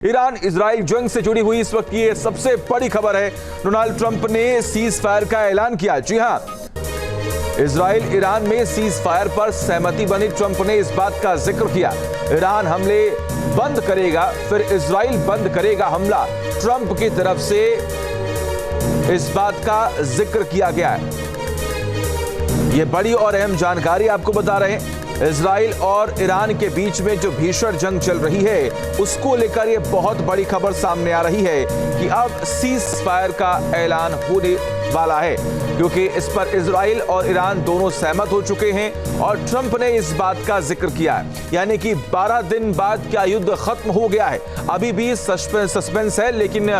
Iran Israel जंग से जुड़ी हुई इस वक्त की ये सबसे बड़ी खबर है। डोनाल्ड ट्रंप ने सीज फायर का ऐलान किया। जी हां, इजराइल ईरान में सीज फायर पर सहमति बनी। ट्रंप ने इस बात का जिक्र किया, ईरान हमले बंद करेगा फिर इजराइल बंद करेगा हमला। ट्रंप की तरफ से इस बात का जिक्र किया गया है। यह बड़ी और अहम जानकारी आपको बता रहे हैं। इजराइल और ईरान के बीच में जो भीषण जंग चल रही है, उसको लेकर यह बहुत बड़ी खबर सामने आ रही है कि अब सीज फायर का ऐलान होने वाला है, क्योंकि इस पर इजराइल और ईरान दोनों सहमत हो चुके हैं और ट्रंप ने इस बात का जिक्र किया है। यानी कि 12 दिन बाद क्या युद्ध खत्म हो गया है? अभी भी सस्पेंस है, लेकिन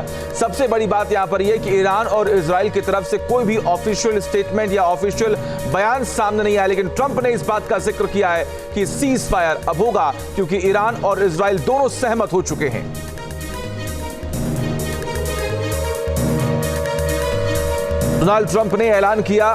सबसे बड़ी बात यहां पर यह कि ईरान और इजराइल की तरफ से कोई भी ऑफिशियल स्टेटमेंट या ऑफिशियल बयान सामने नहीं आया, लेकिन ट्रंप ने इस बात का जिक्र किया है कि सीज फायर अब होगा, क्योंकि ईरान और इजराइल दोनों सहमत हो चुके हैं। डोनाल्ड ट्रंप ने ऐलान किया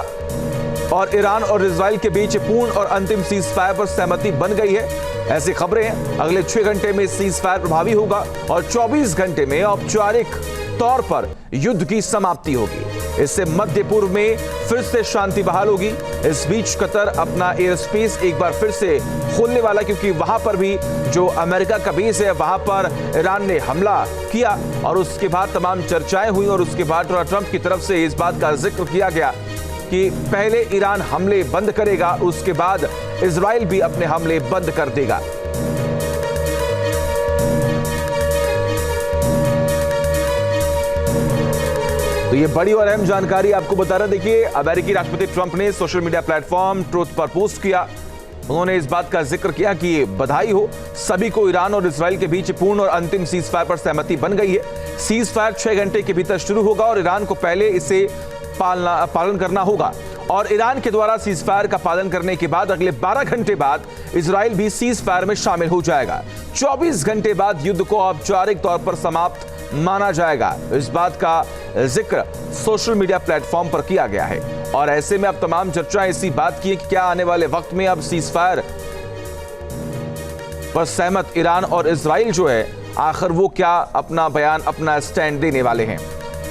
और ईरान और इजराइल के बीच पूर्ण और अंतिम सीज फायर पर सहमति बन गई है। ऐसी खबरें हैं, अगले 6 घंटे में सीज फायर प्रभावी होगा और 24 घंटे में औपचारिक तौर पर युद्ध की समाप्ति होगी। इससे मध्य पूर्व में फिर से शांति बहाल होगी। इस बीच कतर अपना एयर स्पेस एक बार फिर से खोलने वाला, क्योंकि वहां पर भी जो अमेरिका का बेस है, वहां पर ईरान ने हमला किया और उसके बाद तमाम चर्चाएं हुई और उसके बाद डोनाल्ड ट्रंप की तरफ से इस बात का जिक्र किया गया कि पहले ईरान हमले बंद करेगा, उसके बाद इजराइल भी अपने हमले बंद कर देगा। तो ये बड़ी और अहम जानकारी आपको बता रहा। देखिए, अमेरिकी राष्ट्रपति ट्रंप ने सोशल मीडिया प्लेटफॉर्म ट्रूथ पर पोस्ट किया। उन्होंने इस बात का जिक्र किया कि बधाई हो सभी को, ईरान और इजराइल के बीच पूर्ण और अंतिम सीज फायर पर सहमति बन गई है। सीज फायर 6 घंटे के भीतर शुरू होगा और ईरान को पहले इसे पालन करना होगा और ईरान के द्वारा सीज फायर का पालन करने के बाद अगले 12 घंटे बाद इजराइल भी सीज फायर में शामिल हो जाएगा। 24 घंटे बाद युद्ध को औपचारिक तौर पर समाप्त माना जाएगा। इस बात का जिक्र सोशल मीडिया प्लेटफॉर्म पर किया गया है और ऐसे में अब तमाम चर्चाएं इसी बात की है कि क्या आने वाले वक्त में अब सीज फायर पर सहमत ईरान और इजराइल जो है, आखिर वो क्या अपना बयान, अपना स्टैंड देने वाले हैं।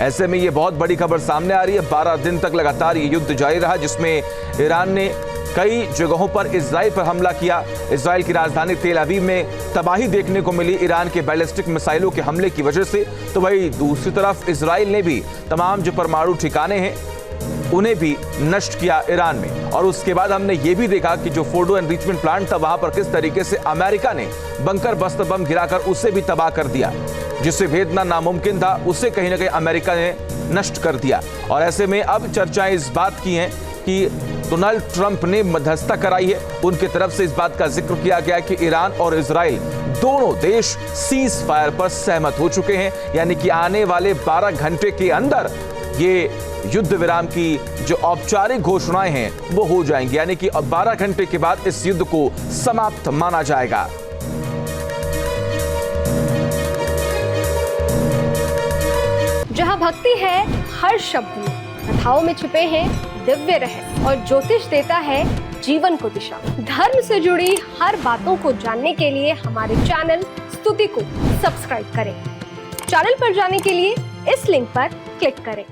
ऐसे में ये बहुत बड़ी खबर सामने आ रही है। 12 दिन तक लगातार ये युद्ध जारी रहा, जिसमें ईरान ने कई जगहों पर इजराइल पर हमला किया। इजराइल की राजधानी तेल अवीव में तबाही देखने को मिली ईरान के बैलिस्टिक मिसाइलों के हमले की वजह से। तो वही दूसरी तरफ इजराइल ने भी तमाम जो परमाणु ठिकाने हैं उन्हें भी नष्ट किया ईरान में। और उसके बाद हमने ये भी देखा कि जो फोर्डो एनरिचमेंट प्लांट था, वहां पर किस तरीके से अमेरिका ने बंकर बस्तर बम गिराकर उसे भी तबाह कर दिया, जिससे भेदना नामुमकिन था, उसे कहीं ना कहीं अमेरिका ने नष्ट कर दिया। और ऐसे में अब चर्चाएं इस बात की हैं कि डोनाल्ड ट्रंप ने मध्यस्थता कराई है। उनकी तरफ से इस बात का जिक्र किया गया कि ईरान और इजराइल दोनों देश सीज फायर पर सहमत हो चुके हैं, यानी कि आने वाले 12 घंटे के अंदर ये युद्ध विराम की जो औपचारिक घोषणाएं हैं वो हो जाएंगी, यानी कि 12 घंटे के बाद इस युद्ध को समाप्त माना जाएगा। जहां भक्ति है हर शब्द में, कथाओं में छुपे हैं दिव्य रहस्य और ज्योतिष देता है जीवन को दिशा। धर्म से जुड़ी हर बातों को जानने के लिए हमारे चैनल स्तुति को सब्सक्राइब करें। चैनल पर जाने के लिए इस लिंक पर क्लिक करें।